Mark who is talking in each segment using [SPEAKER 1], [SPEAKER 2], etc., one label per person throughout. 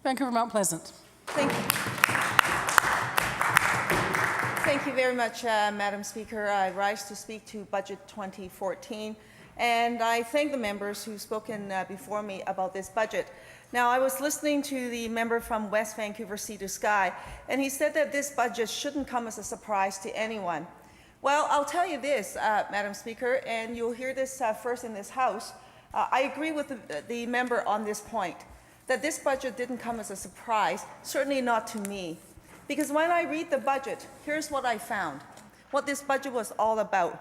[SPEAKER 1] Vancouver-Mount Pleasant.
[SPEAKER 2] Thank you. Thank you very much, Madam Speaker. I rise to speak to Budget 2014, and I thank the members who've spoken before me about this budget. Now, I was listening to the member from West Vancouver Sea to Sky, and he said that this budget shouldn't come as a surprise to anyone. Well, I'll tell you this, Madam Speaker, and you'll hear this first in this House. I agree with the member on this point, that this budget didn't come as a surprise, certainly not to me. Because when I read the budget, here's what I found, what this budget was all about.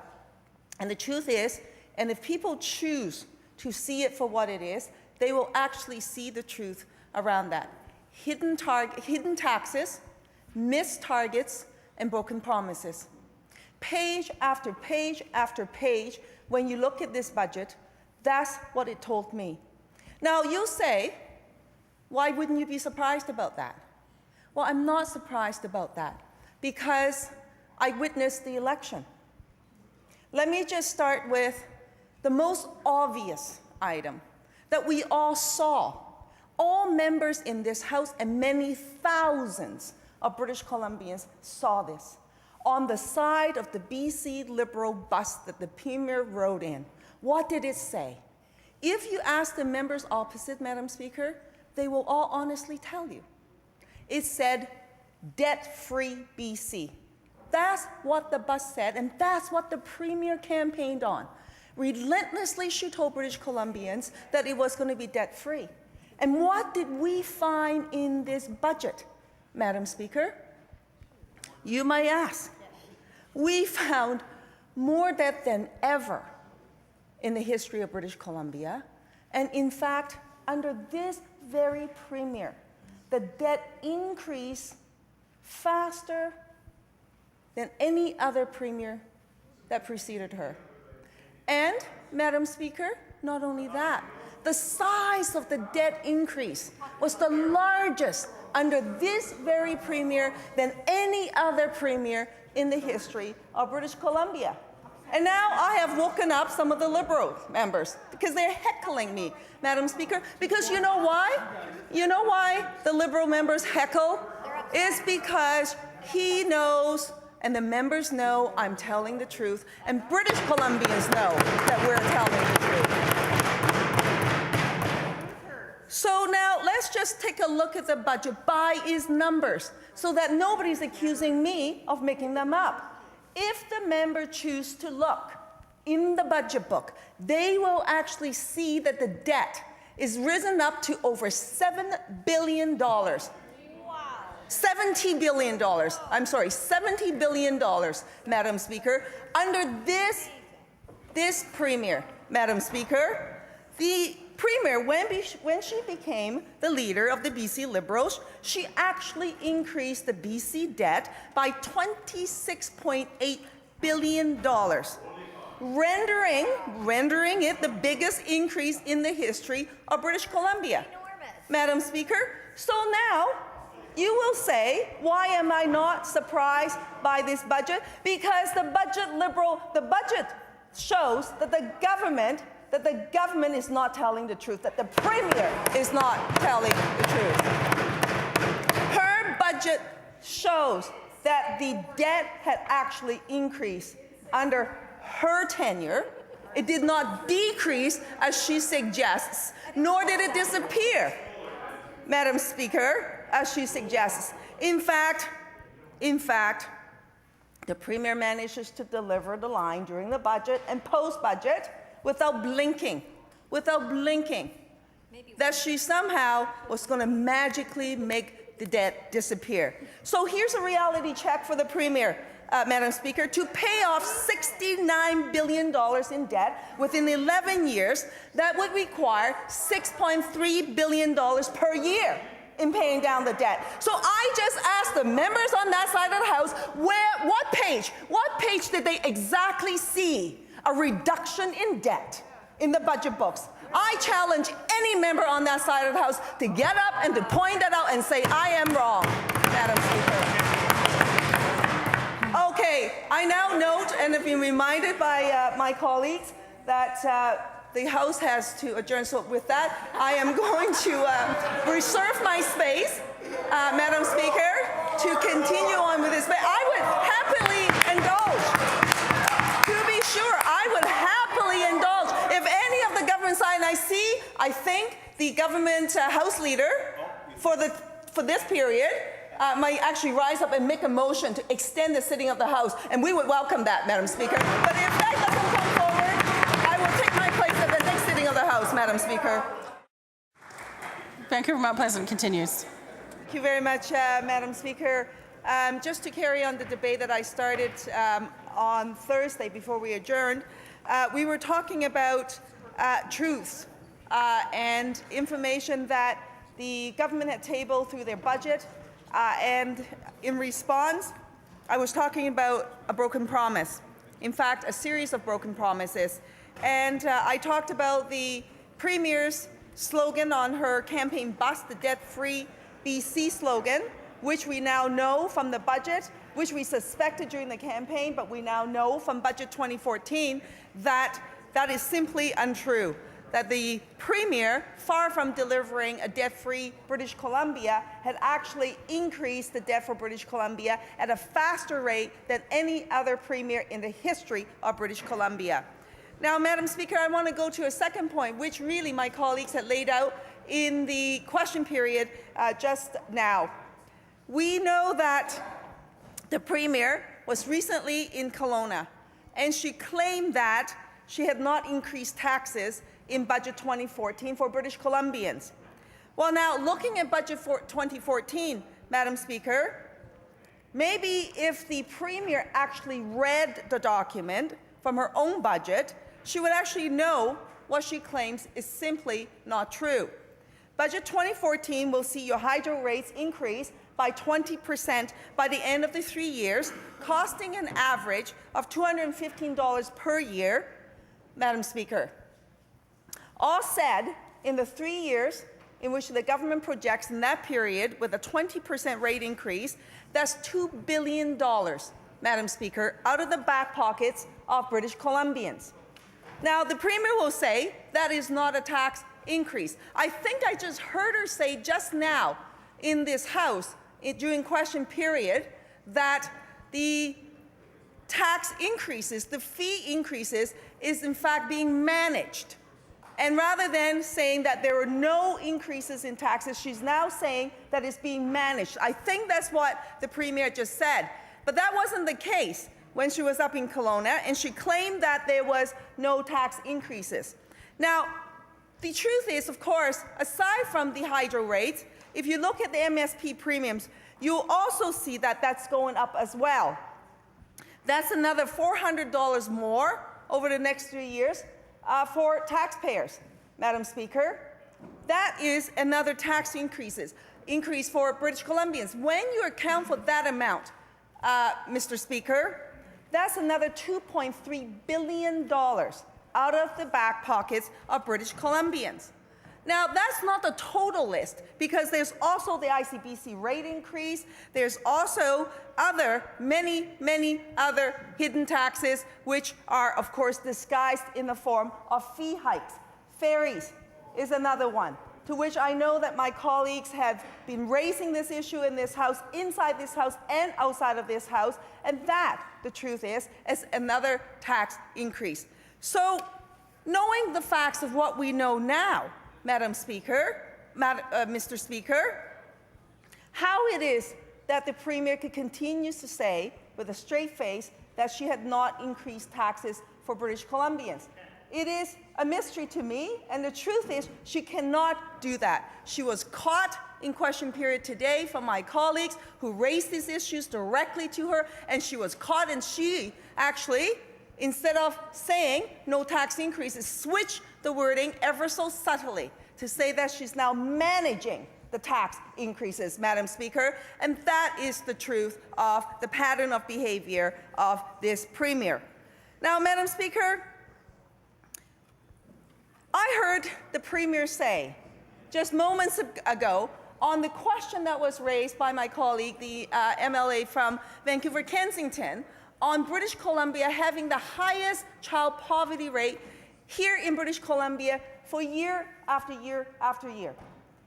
[SPEAKER 2] And the truth is, and if people choose to see it for what it is, they will actually see the truth around that. Hidden taxes, missed targets, and broken promises. Page after page after page, when you look at this budget, that's what it told me. Now, you say, why wouldn't you be surprised about that? Well, I'm not surprised about that because I witnessed the election. Let me just start with the most obvious item that we all saw. All members in this House and many thousands of British Columbians saw this. On the side of the BC Liberal bus that the Premier rode in, what did it say? If you ask the members opposite, Madam Speaker, they will all honestly tell you. It said, debt-free BC. That's what the bus said, and that's what the Premier campaigned on. Relentlessly, she told British Columbians that it was going to be debt-free. And what did we find in this budget, Madam Speaker? You might ask. We found more debt than ever in the history of British Columbia. And in fact, under this very Premier, the debt increased faster than any other Premier that preceded her. And, Madam Speaker, not only that, the size of the debt increase was the largest under this very Premier than any other Premier in the history of British Columbia. And now I have woken up some of the Liberal members because they're heckling me, Madam Speaker, because you know why? You know why the Liberal members heckle? It's because he knows and the members know I'm telling the truth, and British Columbians know that we're telling the truth. So now let's just take a look at the budget by its numbers so that nobody's accusing me of making them up. If the member choose to look in the budget book, they will actually see that the debt is risen up to over $7 billion. $70 billion, I'm sorry, $70 billion, Madam Speaker. Under this Premier, Madam Speaker, the Premier, when she became the leader of the BC Liberals, she actually increased the BC debt by $26.8 billion, rendering it the biggest increase in the history of British Columbia. Enormous. Madam Speaker, so now, you will say, why am I not surprised by this budget? Because the budget shows that the government is not telling the truth, that the Premier is not telling the truth. Her budget shows that the debt had actually increased under her tenure. It did not decrease, as she suggests, nor did it disappear, Madam Speaker, as she suggests. In fact, the Premier manages to deliver the line during the budget and post-budget without blinking, that she somehow was going to magically make the debt disappear. So here's a reality check for the Premier, Madam Speaker. To pay off $69 billion in debt within 11 years, that would require $6.3 billion per year in paying down the debt. So I just asked the members on that side of the House, what page did they exactly see a reduction in debt in the budget books? I challenge any member on that side of the House to get up and to point that out and say, I am wrong, Madam Speaker. Okay, I now note and have been reminded by my colleagues that the House has to adjourn. So with that, I am going to reserve my space, Madam Speaker, to continue on with this. But I would happily indulge. To be sure, I would happily indulge if any of the government side, and I think the government House leader for this period might actually rise up and make a motion to extend the sitting of the House, and we would welcome that, Madam Speaker. But if that doesn't come forward, I will take my place at the next sitting of the House, Madam Speaker.
[SPEAKER 1] Vancouver-Mount President continues.
[SPEAKER 2] Thank you very much, Madam Speaker. Just to carry on the debate that I started on Thursday before we adjourned, we were talking about truths and information that the government had tabled through their budget, and in response, I was talking about a broken promise. In fact, a series of broken promises. And I talked about the Premier's slogan on her campaign bus, the debt-free BC slogan, which we now know from the budget, which we suspected during the campaign, but we now know from Budget 2014 that that is simply untrue. That the Premier, far from delivering a debt-free British Columbia, had actually increased the debt for British Columbia at a faster rate than any other Premier in the history of British Columbia. Now, Madam Speaker, I want to go to a second point, which really my colleagues had laid out in the question period just now. We know that the Premier was recently in Kelowna, and she claimed that she had not increased taxes in Budget 2014 for British Columbians. Well, now, looking at Budget 2014, Madam Speaker, maybe if the Premier actually read the document from her own budget, she would actually know what she claims is simply not true. Budget 2014 will see your hydro rates increase by 20% by the end of the 3 years, costing an average of $215 per year, Madam Speaker. All said, in the 3 years in which the government projects in that period with a 20% rate increase, that's $2 billion, Madam Speaker, out of the back pockets of British Columbians. Now, the Premier will say that is not a tax increase. I think I just heard her say just now in this House during question period that the tax increases, the fee increases, is in fact being managed. And rather than saying that there are no increases in taxes, she's now saying that it's being managed. I think that's what the Premier just said. But that wasn't the case when she was up in Kelowna, and she claimed that there was no tax increases. Now, the truth is, of course, aside from the hydro rates, if you look at the MSP premiums, you'll also see that that's going up as well. That's another $400 more over the next 3 years. For taxpayers, Madam Speaker. That is another tax increase for British Columbians. When you account for that amount, Mr. Speaker, that's another $2.3 billion out of the back pockets of British Columbians. Now, that's not the total list, because there's also the ICBC rate increase. There's also many other hidden taxes, which are, of course, disguised in the form of fee hikes. Ferries is another one, to which I know that my colleagues have been raising this issue in this House, inside this House and outside of this House, and that, the truth is another tax increase. So, knowing the facts of what we know now, Madam Speaker, Mr. Speaker, how it is that the Premier could continue to say with a straight face that she had not increased taxes for British Columbians. It is a mystery to me, and the truth is she cannot do that. She was caught in question period today from my colleagues who raised these issues directly to her, and she was caught, and she actually, instead of saying no tax increases, switched the wording ever so subtly to say that she's now managing the tax increases, Madam Speaker, and that is the truth of the pattern of behavior of this Premier. Now, Madam Speaker, I heard the Premier say just moments ago on the question that was raised by my colleague, the MLA from Vancouver-Kensington, on British Columbia having the highest child poverty rate here in British Columbia for year after year after year,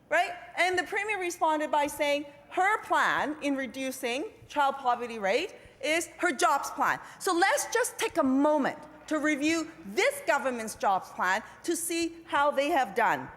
[SPEAKER 2] right? And the Premier responded by saying her plan in reducing child poverty rate is her jobs plan. So let's just take a moment to review this government's jobs plan to see how they have done.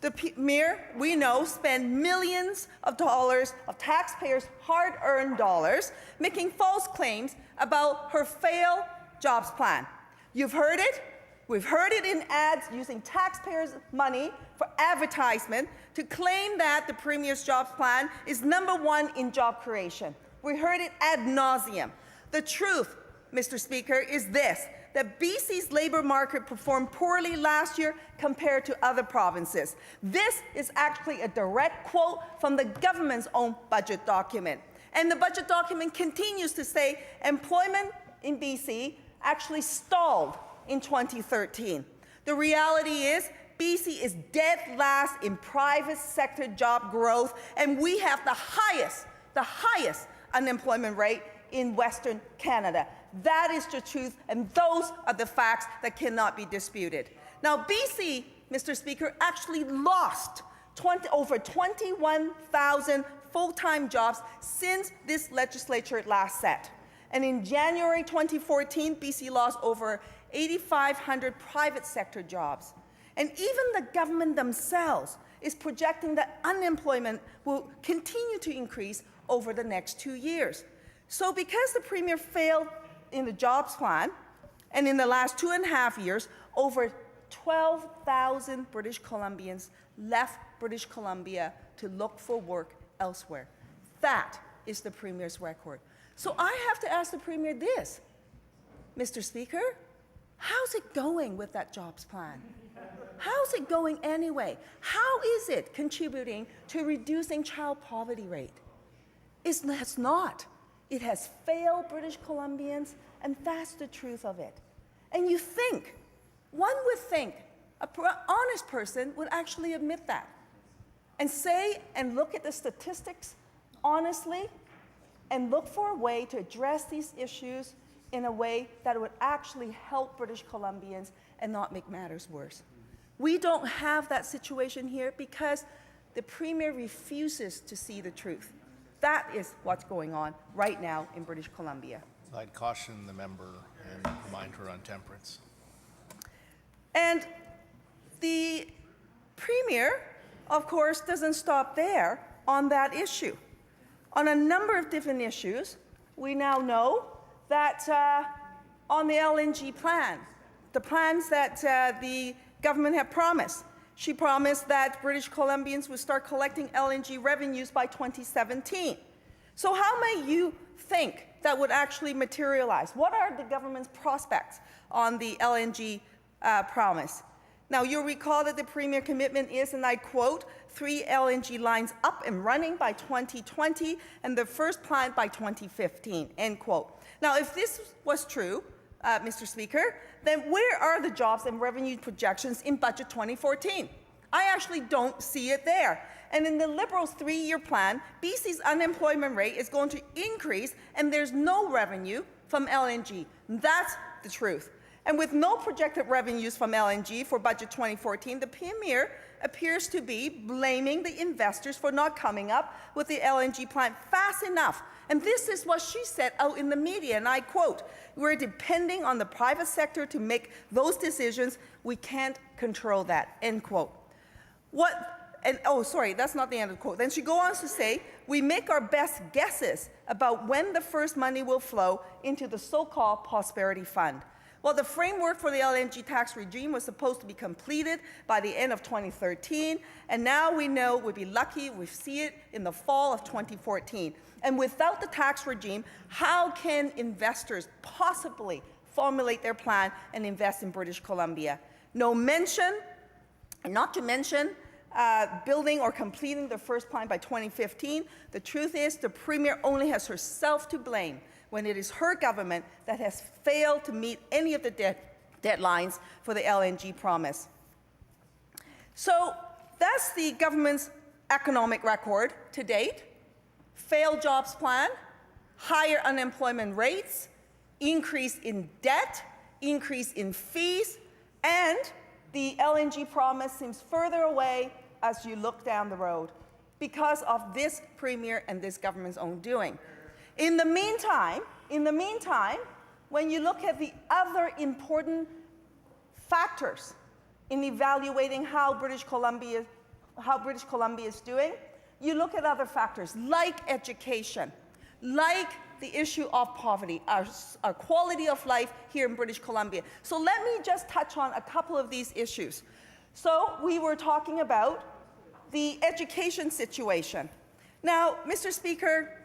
[SPEAKER 2] The Premier, we know, spent millions of dollars of taxpayers' hard-earned dollars making false claims about her failed jobs plan. You've heard it. We've heard it in ads using taxpayers' money for advertisement to claim that the Premier's jobs plan is #1 in job creation. We heard it ad nauseum. The truth, Mr. Speaker, is this, that BC's labour market performed poorly last year compared to other provinces. This is actually a direct quote from the government's own budget document. And the budget document continues to say employment in BC actually stalled in 2013. The reality is BC is dead last in private sector job growth, and we have the highest unemployment rate in Western Canada. That is the truth, and those are the facts that cannot be disputed. Now, BC, Mr. Speaker, actually lost over 21,000 full-time jobs since this legislature last sat. And in January 2014, BC lost over 8,500 private sector jobs. And even the government themselves is projecting that unemployment will continue to increase over the next 2 years. So because the Premier failed in the jobs plan, and in the last 2.5 years, over 12,000 British Columbians left British Columbia to look for work elsewhere. That is the Premier's record. So I have to ask the Premier this, Mr. Speaker, how's it going with that jobs plan? How's it going anyway? How is it contributing to reducing child poverty rate? It's not. It has failed British Columbians, and that's the truth of it. And you think, one would think, an honest person would actually admit that and say and look at the statistics honestly and look for a way to address these issues in a way that would actually help British Columbians and not make matters worse. We don't have that situation here because the Premier refuses to see the truth. That is what's going on right now in British Columbia.
[SPEAKER 1] I'd caution the member and remind her on temperance.
[SPEAKER 2] And the Premier, of course, doesn't stop there on that issue. On a number of different issues, we now know that on the LNG plan, the plans that the government had promised, she promised that British Columbians would start collecting LNG revenues by 2017. So how may you think that would actually materialize? What are the government's prospects on the LNG promise? Now, you'll recall that the Premier commitment is, and I quote, 3 LNG lines up and running by 2020 and the first plant by 2015, end quote. Now, if this was true, Mr. Speaker, then where are the jobs and revenue projections in Budget 2014? I actually don't see it there. And in the Liberals' 3-year plan, BC's unemployment rate is going to increase and there's no revenue from LNG. That's the truth. And with no projected revenues from LNG for Budget 2014, the Premier appears to be blaming the investors for not coming up with the LNG plant fast enough. And this is what she said out in the media, and I quote, "We're depending on the private sector to make those decisions. We can't control that," end quote. That's not the end of the quote. Then she goes on to say, "We make our best guesses about when the first money will flow into the so-called Prosperity Fund." Well, the framework for the LNG tax regime was supposed to be completed by the end of 2013, and now we know we'd be lucky if we see it in the fall of 2014. And without the tax regime, how can investors possibly formulate their plan and invest in British Columbia? No mention, not to mention, building or completing the first plant by 2015. The truth is the Premier only has herself to blame when it is her government that has failed to meet any of the deadlines for the LNG promise. So that's the government's economic record to date. Failed jobs plan, higher unemployment rates, increase in debt, increase in fees, And the LNG promise seems further away as you look down the road because of this Premier and this government's own doing. In the meantime, when you look at the other important factors in evaluating how British Columbia is doing, you look at other factors like education, like the issue of poverty, our quality of life here in British Columbia. So let me just touch on a couple of these issues. So we were talking about the education situation. Now, Mr. Speaker,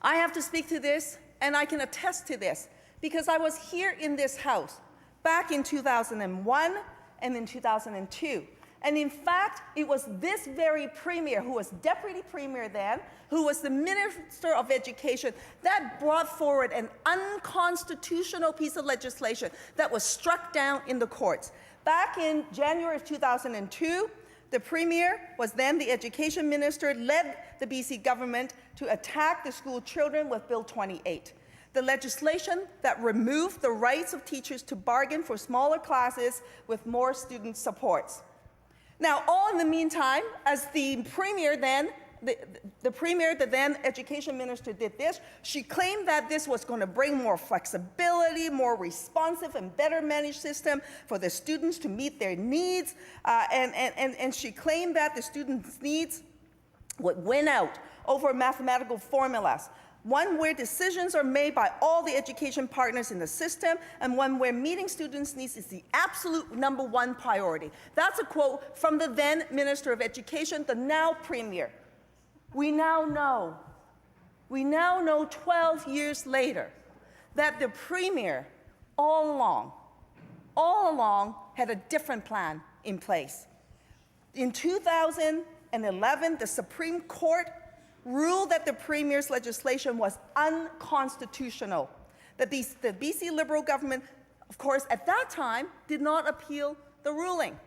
[SPEAKER 2] I have to speak to this, and I can attest to this, because I was here in this House back in 2001 and in 2002. And in fact, it was this very Premier, who was Deputy Premier then, who was the Minister of Education, that brought forward an unconstitutional piece of legislation that was struck down in the courts. Back in January of 2002, the Premier was then the Education Minister, led the BC government to attack the school children with Bill 28. The legislation that removed the rights of teachers to bargain for smaller classes with more student supports. Now, all in the meantime, as the Premier then, the Premier, the then Education Minister, did this, she claimed that this was going to bring more flexibility, more responsive and better managed system for the students to meet their needs, and she claimed that the students' needs would win out over mathematical formulas. One where decisions are made by all the education partners in the system, and one where meeting students' needs is the absolute #1 priority. That's a quote from the then Minister of Education, the now Premier. We now know 12 years later, that the Premier all along had a different plan in place. In 2011, the Supreme Court ruled that the Premier's legislation was unconstitutional. The BC Liberal government, of course, at that time, did not appeal the ruling.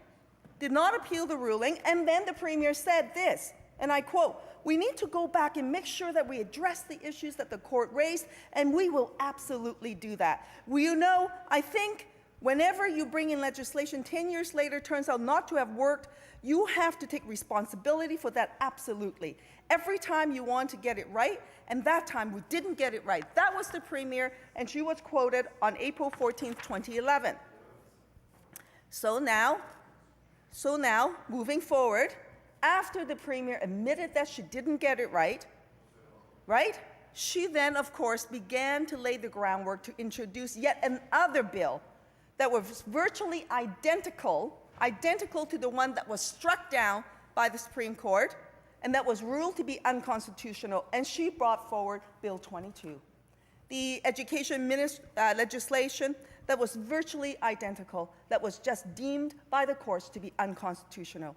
[SPEAKER 2] And then the Premier said this, and I quote, "We need to go back and make sure that we address the issues that the court raised, and we will absolutely do that." Well, you know, I think whenever you bring in legislation 10 years later turns out not to have worked, you have to take responsibility for that, absolutely. Every time you want to get it right, and that time we didn't get it right. That was the Premier, and she was quoted on April 14th, 2011. So now, moving forward, after the Premier admitted that she didn't get it right, she then, of course, began to lay the groundwork to introduce yet another bill that was virtually identical to the one that was struck down by the Supreme Court and that was ruled to be unconstitutional, and she brought forward Bill 22, the education legislation that was virtually identical, that was just deemed by the courts to be unconstitutional.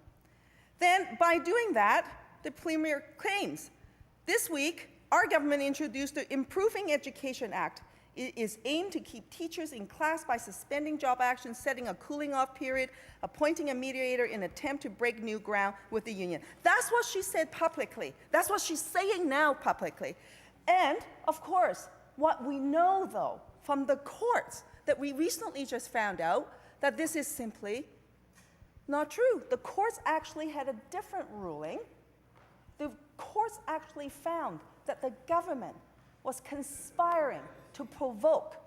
[SPEAKER 2] Then, by doing that, the Premier claims, this week, our government introduced the Improving Education Act. It is aimed to keep teachers in class by suspending job action, setting a cooling-off period, appointing a mediator in an attempt to break new ground with the union. That's what she said publicly. That's what she's saying now publicly. And, of course, what we know, though, from the courts, that we recently just found out that this is simply not true. The courts actually had a different ruling. The courts actually found that the government was conspiring to provoke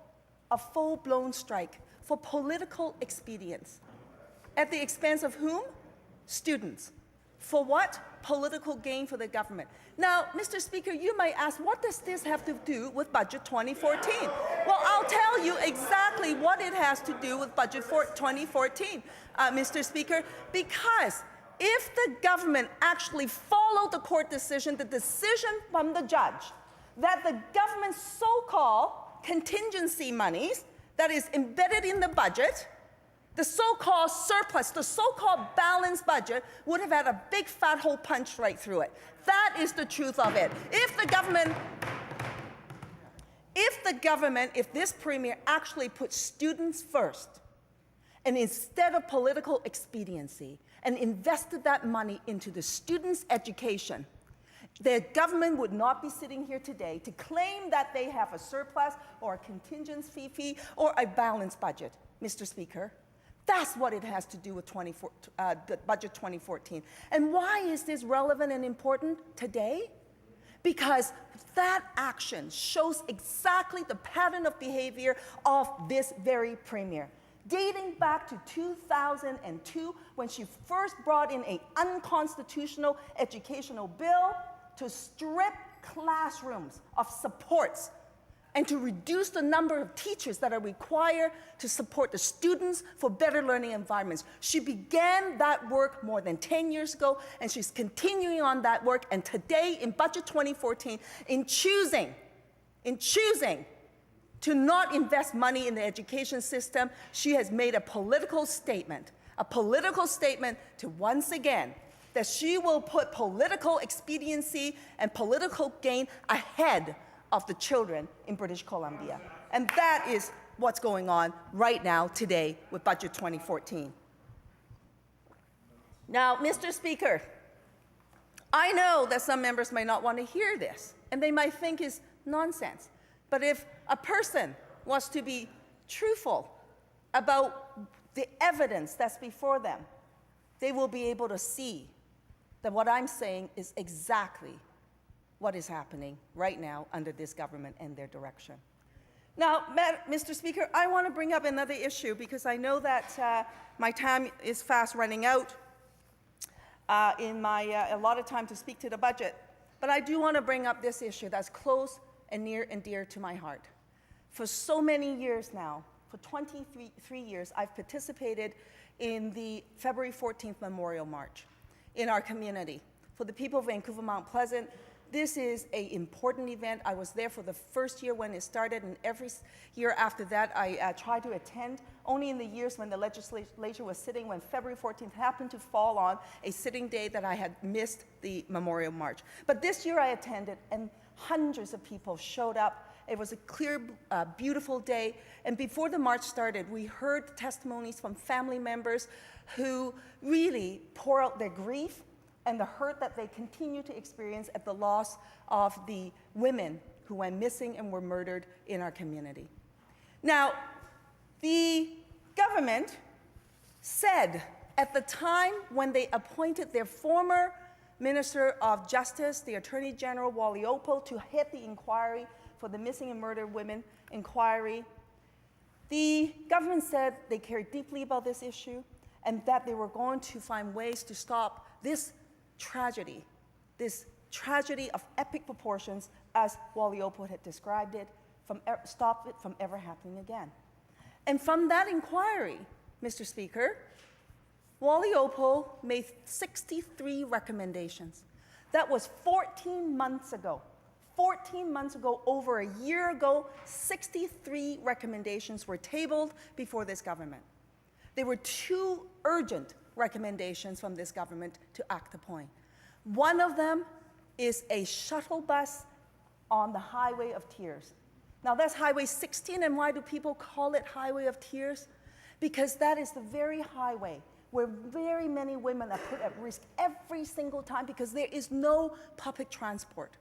[SPEAKER 2] a full-blown strike for political expedience. At the expense of whom? Students. For what? Political gain for the government. Now, Mr. Speaker, you might ask, what does this have to do with Budget 2014? Well, I'll tell you exactly what it has to do with Budget 2014, Mr. Speaker, because if the government actually followed the court decision, the decision from the judge, that the government's so-called contingency monies that is embedded in the budget, the so-called surplus, the so-called balanced budget, would have had a big fat hole punched right through it. That is the truth of it. If this Premier actually put students first, and instead of political expediency, and invested that money into the students' education, the government would not be sitting here today to claim that they have a surplus or a contingency fee or a balanced budget, Mr. Speaker. That's what it has to do with the Budget 2014. And why is this relevant and important today? Because that action shows exactly the pattern of behavior of this very premier. Dating back to 2002, when she first brought in an unconstitutional educational bill to strip classrooms of supports and to reduce the number of teachers that are required to support the students for better learning environments. She began that work more than 10 years ago, and she's continuing on that work. And today, in Budget 2014, in choosing to not invest money in the education system, she has made a political statement to once again that she will put political expediency and political gain ahead of the children in British Columbia. And that is what's going on right now today with Budget 2014. Now, Mr. Speaker, I know that some members might not want to hear this, and they might think it's nonsense. But if a person wants to be truthful about the evidence that's before them, they will be able to see that what I'm saying is exactly what is happening right now under this government and their direction. Now, Mr. Speaker, I want to bring up another issue because I know that my time is fast running out in my allotted time to speak to the budget. But I do want to bring up this issue that's close and near and dear to my heart. For so many years now, for 23 years, I've participated in the February 14th Memorial March in our community. For the people of Vancouver-Mount Pleasant, this is an important event. I was there for the first year when it started, and every year after that, I tried to attend. Only in the years when the legislature was sitting, when February 14th happened to fall on a sitting day, that I had missed the Memorial March. But this year I attended, and hundreds of people showed up. It was a clear, beautiful day. And before the march started, we heard testimonies from family members who really pour out their grief and the hurt that they continue to experience at the loss of the women who went missing and were murdered in our community. Now, the government said at the time when they appointed their former Minister of Justice, the Attorney General Wally Opo, to head the inquiry for the missing and murdered women inquiry, the government said they cared deeply about this issue and that they were going to find ways to stop this tragedy of epic proportions, as Wally Opo had described it, stop it from ever happening again. And from that inquiry, Mr. Speaker, Wally Opo made 63 recommendations. That was 14 months ago. 14 months ago, over a year ago, 63 recommendations were tabled before this government. There were 2 urgent recommendations from this government to act upon. One of them is a shuttle bus on the Highway of Tears. Now that's Highway 16, and why do people call it Highway of Tears? Because that is the very highway where very many women are put at risk every single time because there is no public transport.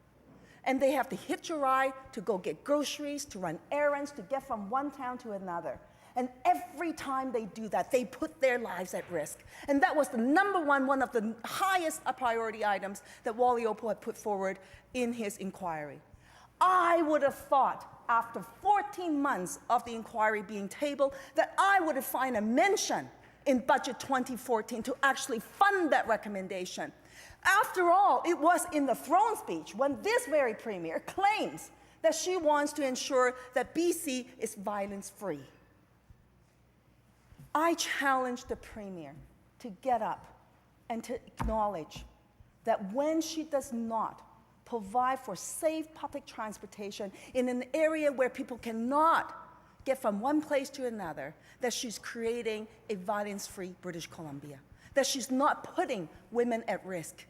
[SPEAKER 2] And they have to hitch a ride to go get groceries, to run errands, to get from one town to another. And every time they do that, they put their lives at risk. And that was the one of the highest priority items that Wally Opo had put forward in his inquiry. I would have thought, after 14 months of the inquiry being tabled, that I would have found a mention in Budget 2014 to actually fund that recommendation. After all, it was in the throne speech when this very premier claims that she wants to ensure that BC is violence-free. I challenge the premier to get up and to acknowledge that when she does not provide for safe public transportation in an area where people cannot get from one place to another, that she's creating a violence-free British Columbia, that she's not putting women at risk.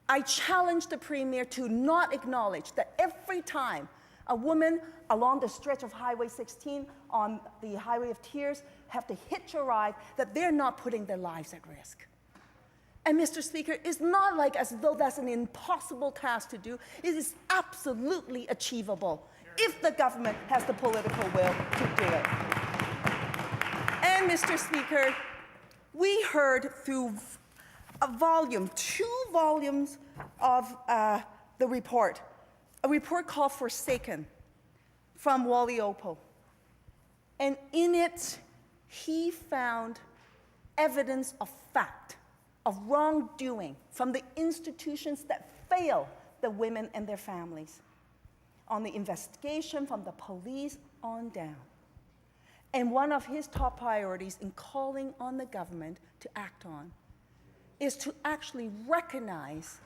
[SPEAKER 2] I challenge the premier to not acknowledge that every time a woman along the stretch of Highway 16 on the Highway of Tears have to hitch a ride, that they're not putting their lives at risk. And Mr. Speaker, it's not like as though that's an impossible task to do. It is absolutely achievable if the government has the political will to do it. And then, Mr. Speaker, we heard through two volumes of the report, a report called Forsaken from Wally Oppel. And in it, he found evidence of fact, of wrongdoing from the institutions that fail the women and their families, on the investigation from the police on down. And one of his top priorities in calling on the government to act on is to actually recognize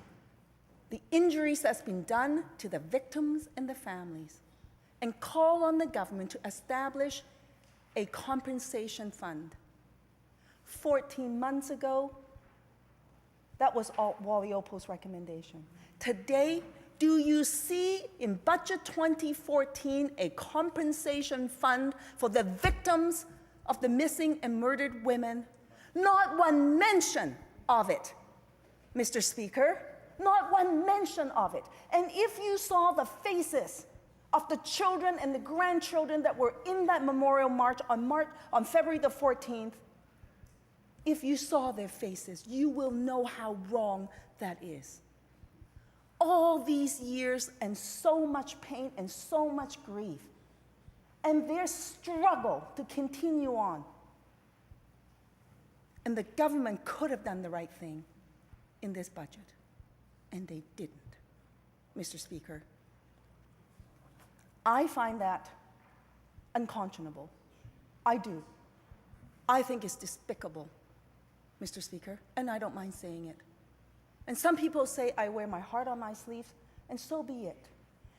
[SPEAKER 2] the injuries that's been done to the victims and the families, and call on the government to establish a compensation fund. 14 months ago, that was Wally Oppel's recommendation. Today, do you see in Budget 2014 a compensation fund for the victims of the missing and murdered women? Not one mention of it, Mr. Speaker. Not one mention of it. And if you saw the faces of the children and the grandchildren that were in that memorial march on February the 14th, if you saw their faces, you will know how wrong that is. All these years and so much pain and so much grief, and their struggle to continue on. And the government could have done the right thing in this budget, and they didn't, Mr. Speaker. I find that unconscionable. I do. I think it's despicable, Mr. Speaker, and I don't mind saying it. And some people say I wear my heart on my sleeve, and so be it.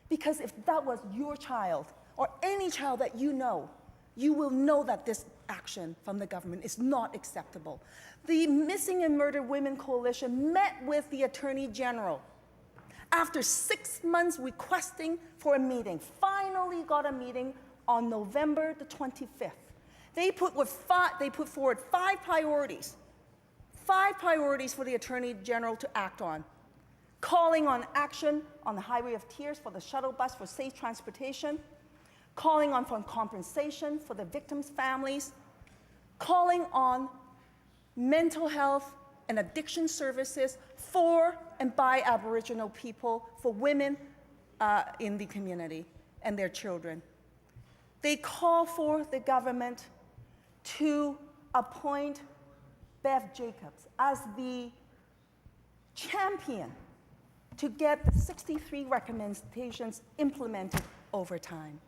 [SPEAKER 2] Because if that was your child, or any child that you know, you will know that this action from the government is not acceptable. The Missing and Murdered Women Coalition met with the Attorney General after 6 months requesting for a meeting, finally got a meeting on November the 25th. They put forward five priorities for the Attorney General to act on. Calling on action on the Highway of Tears for the shuttle bus for safe transportation, calling on for compensation for the victims' families, calling on mental health and addiction services for and by Aboriginal people, for women in the community and their children. They call for the government to appoint Bev Jacobs as the champion to get the 63 recommendations implemented over time.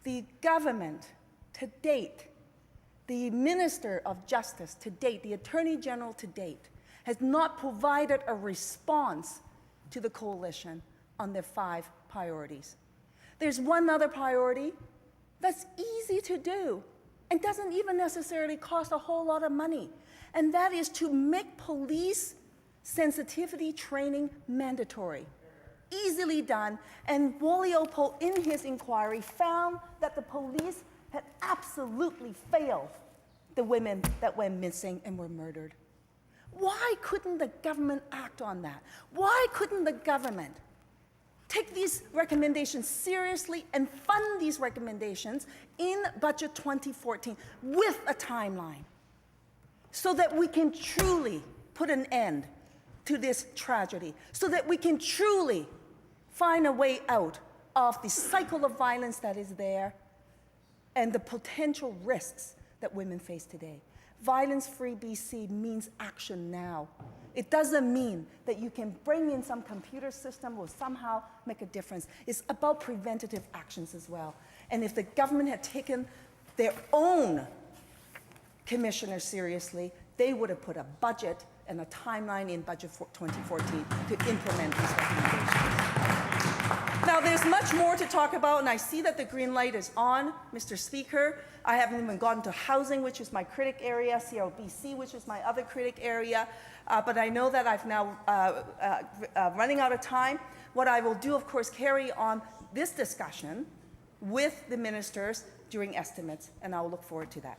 [SPEAKER 2] The government, to date, the Minister of Justice to date, the Attorney General to date, has not provided a response to the coalition on their 5 priorities. There's one other priority that's easy to do and doesn't even necessarily cost a whole lot of money, and that is to make police sensitivity training mandatory. Easily done, and Wally Oppel, in his inquiry, found that the police had absolutely failed the women that went missing and were murdered. Why couldn't the government act on that? Why couldn't the government take these recommendations seriously and fund these recommendations in Budget 2014 with a timeline so that we can truly put an end to this tragedy, so that we can truly find a way out of the cycle of violence that is there and the potential risks that women face today. Violence-free BC means action now. It doesn't mean that you can bring in some computer system or somehow make a difference. It's about preventative actions as well. And if the government had taken their own commissioner seriously, they would have put a budget and a timeline in Budget 2014 to implement these recommendations. Now, there's much more to talk about, and I see that the green light is on, Mr. Speaker. I haven't even gotten to housing, which is my critic area, CRBC, which is my other critic area, but I know that I've now running out of time. What I will do, of course, carry on this discussion with the ministers during estimates, and I will look forward to that.